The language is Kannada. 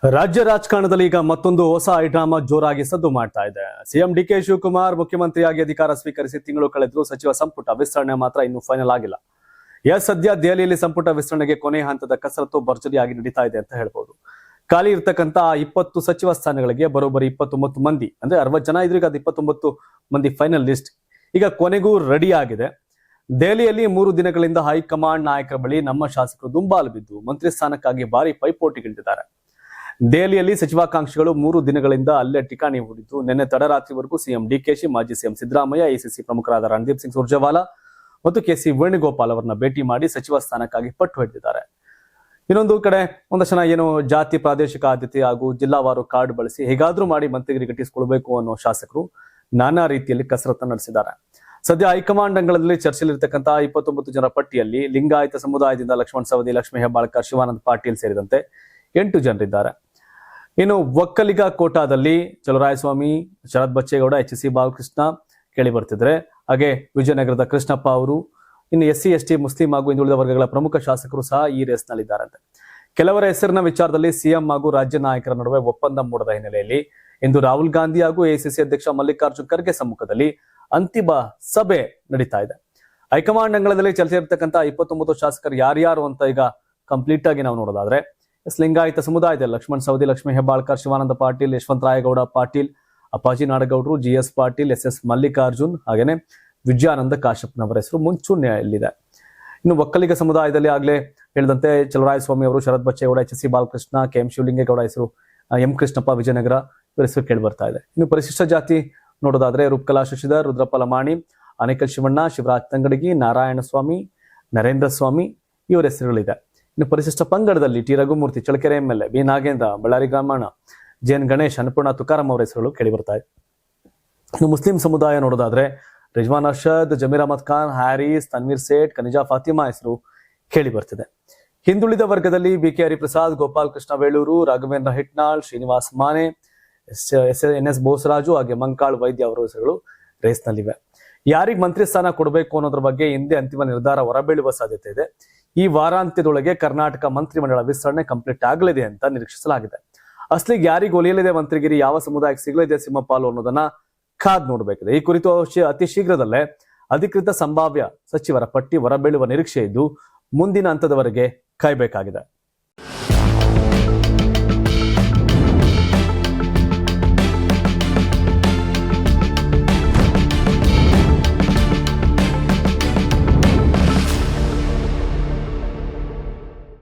ರಾಜ್ಯ ರಾಜಕಾರಣದಲ್ಲಿ ಈಗ ಮತ್ತೊಂದು ಹೊಸ ಐಡ್ರಾಮಾ ಜೋರಾಗಿ ಸದ್ದು ಮಾಡ್ತಾ ಇದೆ. ಸಿಎಂ ಡಿಕೆ ಶಿವಕುಮಾರ್ ಮುಖ್ಯಮಂತ್ರಿಯಾಗಿ ಅಧಿಕಾರ ಸ್ವೀಕರಿಸಿ ತಿಂಗಳು ಕಳೆದ್ರು. ಸಚಿವ ಸಂಪುಟ ವಿಸ್ತರಣೆ ಮಾತ್ರ ಇನ್ನೂ ಫೈನಲ್ ಆಗಿಲ್ಲ. ಸದ್ಯ ದೆಹಲಿಯಲ್ಲಿ ಸಂಪುಟ ವಿಸ್ತರಣೆಗೆ ಕೊನೆ ಹಂತದ ಕಸರತ್ತು ಭರ್ಜರಿಯಾಗಿ ನಡೀತಾ ಇದೆ ಅಂತ ಹೇಳ್ಬೋದು. ಖಾಲಿ ಇರ್ತಕ್ಕಂತ 20 ಸಚಿವ ಸ್ಥಾನಗಳಿಗೆ ಬರೋಬ್ಬರಿ 29 ಮಂದಿ, ಅಂದ್ರೆ 60 ಜನ ಇದ್ರು. ಈಗ 29 ಮಂದಿ ಫೈನಲ್ ಲಿಸ್ಟ್ ಈಗ ಕೊನೆಗೂ ರೆಡಿ ಆಗಿದೆ. ದೆಹಲಿಯಲ್ಲಿ 3 ದಿನಗಳಿಂದ ಹೈಕಮಾಂಡ್ ನಾಯಕರ ಬಳಿ ನಮ್ಮ ಶಾಸಕರು ದುಂಬಾಲು ಬಿದ್ದು ಮಂತ್ರಿ ಸ್ಥಾನಕ್ಕಾಗಿ ಭಾರಿ ಪೈಪೋಟಿಗಿಳಿದಿದ್ದಾರೆ. ದೆಹಲಿಯಲ್ಲಿ ಸಚಿವಾಕಾಂಕ್ಷಿಗಳು 3 ದಿನಗಳಿಂದ ಅಲ್ಲೇ ಠಿಕಾಣಿ ಹೂಡಿದ್ದು, ನಿನ್ನೆ ತಡರಾತ್ರಿವರೆಗೂ ಸಿಎಂ ಡಿಕೆಶಿ, ಮಾಜಿ ಸಿಎಂ ಸಿದ್ದರಾಮಯ್ಯ, ಎಸಿಸಿ ಪ್ರಮುಖರಾದ ರಣದೀಪ್ ಸಿಂಗ್ ಸುರ್ಜೇವಾಲಾ ಮತ್ತು ಕೆಸಿ ವೇಣುಗೋಪಾಲ್ ಅವರನ್ನ ಭೇಟಿ ಮಾಡಿ ಸಚಿವ ಸ್ಥಾನಕ್ಕಾಗಿ ಪಟ್ಟು ಹಿಡಿದಿದ್ದಾರೆ. ಇನ್ನೊಂದು ಕಡೆ ಒಂದಷ್ಟು ಜನ ಏನು ಜಾತಿ, ಪ್ರಾದೇಶಿಕ ಆದ್ಯತೆ ಹಾಗೂ ಜಿಲ್ಲಾವಾರು ಕಾರ್ಡ್ ಬಳಸಿ ಹೇಗಾದ್ರೂ ಮಾಡಿ ಮಂತ್ರಿಗಿರಿ ಗಿಟ್ಟಿಸಿಕೊಳ್ಬೇಕು ಅನ್ನೋ ಶಾಸಕರು ನಾನಾ ರೀತಿಯಲ್ಲಿ ಕಸರತ್ತು ನಡೆಸಿದ್ದಾರೆ. ಸದ್ಯ ಹೈಕಮಾಂಡ್ ಅಂಗಳದಲ್ಲಿ ಚರ್ಚೆಯಲ್ಲಿರ್ತಕ್ಕಂಥ 29 ಜನರ ಪಟ್ಟಿಯಲ್ಲಿ ಲಿಂಗಾಯತ ಸಮುದಾಯದಿಂದ ಲಕ್ಷ್ಮಣ್ ಸವದಿ, ಲಕ್ಷ್ಮೀ ಹೆಬ್ಬಾಳ್ಕರ್, ಶಿವಾನಂದ ಪಾಟೀಲ್ ಸೇರಿದಂತೆ 8 ಜನರಿದ್ದಾರೆ. ಇನ್ನು ಒಕ್ಕಲಿಗ ಕೋಟಾದಲ್ಲಿ ಚಲುವರಾಯಸ್ವಾಮಿ, ಶರತ್ ಬಚ್ಚೇಗೌಡ, ಎಚ್.ಸಿ. ಬಾಲಕೃಷ್ಣ ಕೇಳಿ ಬರ್ತಿದ್ರೆ. ಹಾಗೆ ವಿಜಯನಗರದ ಕೃಷ್ಣಪ್ಪ ಅವರು, ಇನ್ನು SC, ST, ಮುಸ್ಲಿಂ ಹಾಗೂ ಹಿಂದುಳಿದ ವರ್ಗಗಳ ಪ್ರಮುಖ ಶಾಸಕರು ಸಹ ಈ ರೇಸ್ನಲ್ಲಿದ್ದಾರಂತೆ. ಕೆಲವರ ಹೆಸರಿನ ವಿಚಾರದಲ್ಲಿ ಸಿಎಂ ಹಾಗೂ ರಾಜ್ಯ ನಾಯಕರ ನಡುವೆ ಒಪ್ಪಂದ ಮೂಡದ ಹಿನ್ನೆಲೆಯಲ್ಲಿ ಇಂದು ರಾಹುಲ್ ಗಾಂಧಿ ಹಾಗೂ ಎಸಿಸಿ ಅಧ್ಯಕ್ಷ ಮಲ್ಲಿಕಾರ್ಜುನ್ ಖರ್ಗೆ ಸಮ್ಮುಖದಲ್ಲಿ ಅಂತಿಮ ಸಭೆ ನಡೀತಾ ಇದೆ. ಹೈಕಮಾಂಡ್ ಅಂಗಳದಲ್ಲಿ ಚರ್ಚೆಯಿರ್ತಕ್ಕಂಥ 29 ಶಾಸಕರು ಯಾರ್ಯಾರು ಅಂತ ಈಗ ಕಂಪ್ಲೀಟ್ ಆಗಿ ನಾವು ನೋಡೋದಾದ್ರೆ, ಲಿಂಗಾಯತ ಸಮುದಾಯದಲ್ಲಿ ಲಕ್ಷ್ಮಣ್ ಸವದಿ, ಲಕ್ಷ್ಮೀ ಹೆಬ್ಬಾಳ್ಕರ್, ಶಿವಾನಂದ ಪಾಟೀಲ್, ಯಶವಂತರಾಯಗೌಡ ಪಾಟೀಲ್, ಅಪ್ಪಾಜಿ ನಾಡಗೌಡರು, GS ಪಾಟೀಲ್, SS ಮಲ್ಲಿಕಾರ್ಜುನ್, ಹಾಗೇನೆ ವಿಜಯಾನಂದ ಕಾಶ್ಯಪ್ನವರ ಹೆಸರು ಮುಂಚೂಣಿಯಲ್ಲಿದೆ. ಇನ್ನು ಒಕ್ಕಲಿಗ ಸಮುದಾಯದಲ್ಲಿ ಆಗ್ಲೇ ಹೇಳಿದಂತೆ ಚಲುವರಾಯಸ್ವಾಮಿ ಅವರು, ಶರತ್ ಬಚ್ಚೇಗೌಡ, HC ಬಾಲಕೃಷ್ಣ, KM ಶಿವಲಿಂಗೇಗೌಡ ಹೆಸರು, M ಕೃಷ್ಣಪ್ಪ ವಿಜಯನಗರ ಇವರ ಹೆಸರು ಕೇಳಿ ಬರ್ತಾ ಇದೆ. ಇನ್ನು ಪರಿಶಿಷ್ಟ ಜಾತಿ ನೋಡೋದಾದ್ರೆ ರೂಪಕಲಾ ಶಶಿಧರ್, ರುದ್ರಪ್ಪ ಲಮಾಣಿ, ಅನೇಕಲ್ ಶಿವಣ್ಣ, ಶಿವರಾಜ್ ತಂಗಡಗಿ, ನಾರಾಯಣ ಸ್ವಾಮಿ, ನರೇಂದ್ರ ಸ್ವಾಮಿ ಇವರ ಹೆಸರುಗಳಿದೆ. ಇನ್ನು ಪರಿಶಿಷ್ಟ ಪಂಗಡದಲ್ಲಿ T Raghumurthy, Challakere MLA, B Nagendra, Ballari ಗ್ರಾಮಣ, JN ಗಣೇಶ್, ಅನ್ನಪೂರ್ಣ ತುಕಾರಾಮ್ ಅವರ ಹೆಸರುಗಳು ಕೇಳಿ ಬರ್ತಾ ಇದೆ. ಇನ್ನು ಮುಸ್ಲಿಂ ಸಮುದಾಯ ನೋಡೋದಾದ್ರೆ ರಿಜ್ವಾನ್ ಅರ್ಷದ್, ಜಮೀರ್ ಅಹಮದ್ ಖಾನ್, ಹ್ಯಾರಿಸ್, ತನ್ವೀರ್ ಸೇಠ್, ಕನಿಜಾ ಫಾತಿಮಾ ಹೆಸರು ಕೇಳಿ ಬರ್ತಿದೆ. ಹಿಂದುಳಿದ ವರ್ಗದಲ್ಲಿ BK ಹರಿಪ್ರಸಾದ್, ಗೋಪಾಲ್ ಕೃಷ್ಣ ವೇಳೂರು, ರಾಘವೇಂದ್ರ ಹಿಟ್ನಾಳ್, ಶ್ರೀನಿವಾಸ್ ಮಾನೆ, NS ಬೋಸರಾಜು ಹಾಗೆ ಮಂಕಾಳ್ ವೈದ್ಯ ಅವರ ಹೆಸರುಗಳು ರೇಸ್ನಲ್ಲಿವೆ. ಯಾರಿಗೆ ಮಂತ್ರಿ ಸ್ಥಾನ ಕೊಡಬೇಕು ಅನ್ನೋದ್ರ ಬಗ್ಗೆ ಹಿಂದೆ ಅಂತಿಮ ನಿರ್ಧಾರ ಹೊರಬೀಳುವ ಸಾಧ್ಯತೆ ಇದೆ. ಈ ವಾರಾಂತ್ಯದೊಳಗೆ ಕರ್ನಾಟಕ ಮಂತ್ರಿಮಂಡಲ ವಿಸ್ತರಣೆ ಕಂಪ್ಲೀಟ್ ಆಗಲಿದೆ ಅಂತ ನಿರೀಕ್ಷಿಸಲಾಗಿದೆ. ಅಸ್ಲಿಗೆ ಯಾರಿಗೆ ಒಲಿಯಲಿದೆ ಮಂತ್ರಿಗಿರಿ, ಯಾವ ಸಮುದಾಯಕ್ಕೆ ಸಿಗಲಿದೆ ಸಿಂಹಪಾಲು ಅನ್ನೋದನ್ನ ಕಾದ್ ನೋಡಬೇಕಿದೆ. ಈ ಕುರಿತು ಅತಿ ಶೀಘ್ರದಲ್ಲೇ ಅಧಿಕೃತ ಸಂಭಾವ್ಯ ಸಚಿವರ ಪಟ್ಟಿ ಹೊರಬೀಳುವ ನಿರೀಕ್ಷೆ ಇದ್ದು ಮುಂದಿನ ಹಂತದವರೆಗೆ ಕಾಯಬೇಕಾಗಿದೆ.